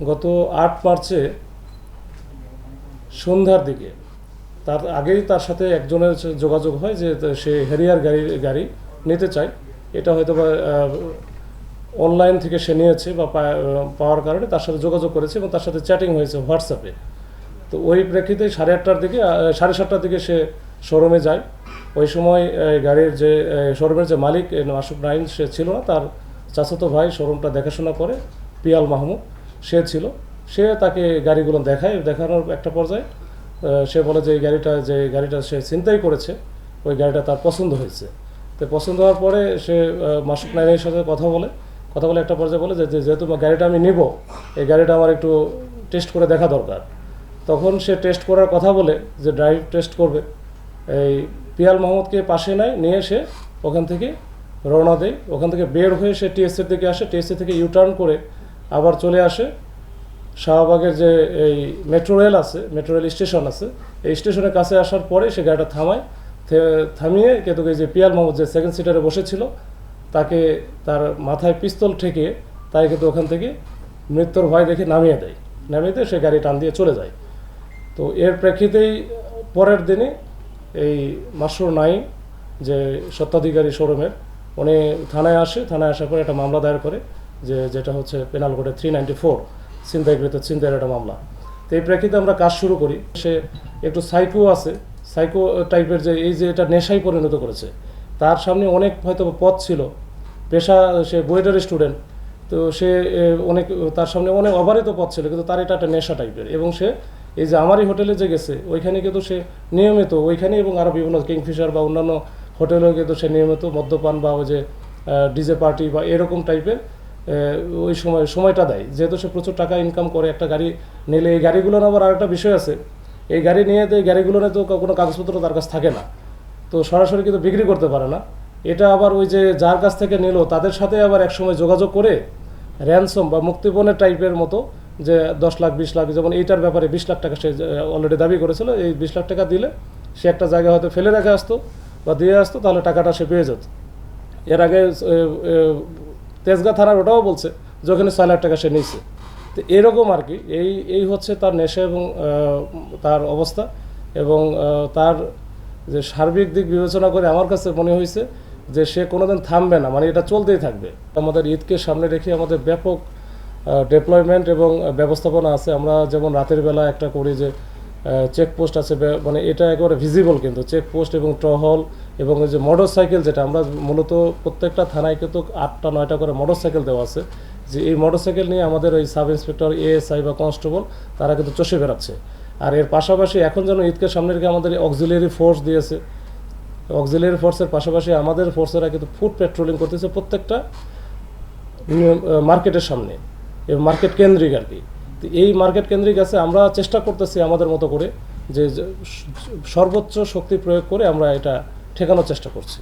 গত ৮ মার্চে সন্ধ্যার দিকে তার আগেই তার সাথে একজনের যোগাযোগ হয় যে সে হ্যারিয়ার গাড়ি নিতে চায়। এটা হয়তো বা অনলাইন থেকে সে নিয়েছে বা পাওয়ার কারণে তার সাথে যোগাযোগ করেছে এবং তার সাথে চ্যাটিং হয়েছে হোয়াটসঅ্যাপে। তো ওই প্রেক্ষিতে 8:30টার দিকে 7:30টার দিকে সে শোরুমে যায়। ওই সময় গাড়ির যে শোরুমের যে মালিক মাসুক নাইম সে ছিল না, তার চাচাতো ভাই শোরুমটা দেখাশোনা করে পিয়াল মাহমুদ সে ছিল। সে তাকে গাড়িগুলো দেখানোর একটা পর্যায়ে সে বলে যে যে গাড়িটা সে ছিনতাই করেছে ওই গাড়িটা তার পছন্দ হয়েছে। তো পছন্দ হওয়ার পরে সে মাসুক নাইমের সাথে কথা বলে একটা পর্যায়ে বলে যে যেহেতু গাড়িটা আমি নিব, এই গাড়িটা আমার একটু টেস্ট করে দেখা দরকার। তখন সে টেস্ট করার কথা বলে যে ড্রাইভ টেস্ট করবে, এই পিয়াল মাহমুদকে পাশে নিয়ে সে ওখান থেকে রওনা দেয়। ওখান থেকে বের হয়ে সে টিএসসির দিকে আসে, টিএসসি থেকে ইউটার্ন করে আবার চলে আসে শাহবাগের যে এই মেট্রো রেল স্টেশন আছে, এই স্টেশনের কাছে আসার পরে সে গাড়িটা থামিয়ে কিন্তু এই যে পিয়াল মাহমুদ যে সেকেন্ড সিটারে বসেছিল তাকে তার মাথায় পিস্তল ঠেকিয়ে তাই কিন্তু ওখান থেকে মৃত্যুর ভয় দেখে নামিয়ে দেয় সে গাড়ি টান দিয়ে চলে যায়। তো এর প্রেক্ষিতেই পরের দিনে এই মাসুর নাইম যে স্বত্বাধিকারী শোরুমের উনি থানায় আসার পরে একটা মামলা দায়ের করে যেটা হচ্ছে পেনাল কোডে 394 ছিনতাইয়ের একটা মামলা। তো এই প্রেক্ষিতে আমরা কাজ শুরু করি। সে একটু সাইকো টাইপের যে এটা নেশায় পরিণত করেছে। তার সামনে অনেক হয়তো পথ ছিল, পেশা সে বুয়েটের স্টুডেন্ট, তো সে তার সামনে অনেক অবারিত পথ ছিল, কিন্তু তার এটা একটা নেশা টাইপের। এবং সে এই যে আমারই হোটেলে যে গেছে ওইখানে কিন্তু সে নিয়মিত ওইখানে এবং আরও বিভিন্ন কিংফিশার বা অন্যান্য হোটেলেও কিন্তু সে নিয়মিত মদ্যপান বা ওই যে ডিজে পার্টি বা এরকম টাইপের ওই সময়টা দেয়। যেহেতু সে প্রচুর টাকা ইনকাম করে, একটা গাড়ি নিলে এই গাড়িগুলো আবার আরেকটা বিষয় আছে, এই গাড়ি নিয়ে তো এই গাড়িগুলো তো কোনো কাগজপত্র তার কাছে থাকে না, তো সরাসরি কিন্তু বিক্রি করতে পারে না। এটা আবার ওই যে যার কাছ থেকে নিল তাদের সাথে আবার একসময় যোগাযোগ করে র্যানসম বা মুক্তিপণের টাইপের মতো যে 10 লাখ 20 লাখ, যেমন এইটার ব্যাপারে 20 লাখ টাকা সে অলরেডি দাবি করেছিল। এই 20 লাখ টাকা দিলে সে একটা জায়গায় হয়তো ফেলে রেখে আসতো বা দিয়ে আসতো, তাহলে টাকাটা সে পেয়ে যেত। এর আগে তেজগাঁ থানার ওটাও বলছে যে ওখানে 6 লাখ টাকা সে নিয়েছে। তো এরকম আর কি এই হচ্ছে তার নেশা এবং তার অবস্থা এবং তার যে সার্বিক দিক বিবেচনা করে আমার কাছে মনে হয়েছে যে সে কোনোদিন থামবে না, মানে এটা চলতেই থাকবে। আমাদের ঈদকে সামনে রেখে আমাদের ব্যাপক ডেপ্লয়মেন্ট এবং ব্যবস্থাপনা আছে। আমরা যেমন রাতের বেলা একটা করি যে চেকপোস্ট আছে, মানে এটা একেবারে ভিজিবল, কিন্তু চেকপোস্ট এবং টহল এবং ওই যে মোটর সাইকেল, যেটা আমরা মূলত প্রত্যেকটা থানায় কিন্তু 8টা 9টা করে মোটর সাইকেল দেওয়া আছে, যে এই মোটর সাইকেল নিয়ে আমাদের ওই সাব ইন্সপেক্টর এএসআই বা কনস্টেবল তারা কিন্তু চষে বেড়াচ্ছে। আর এর পাশাপাশি এখন যেন ঈদকে সামনে রেখে আমাদের অক্সিলিয়ারি ফোর্স দিয়েছে, অক্সিলিয়ারি ফোর্সের পাশাপাশি আমাদের ফোর্সেরা কিন্তু ফুড পেট্রোলিং করতেছে প্রত্যেকটা মার্কেটের সামনে, মার্কেট কেন্দ্রিক আর কি। তো এই মার্কেট কেন্দ্রিক আছে, আমরা চেষ্টা করতেছি আমাদের মতো করে যে সর্বোচ্চ শক্তি প্রয়োগ করে আমরা এটা ঠেকানোর চেষ্টা করছি।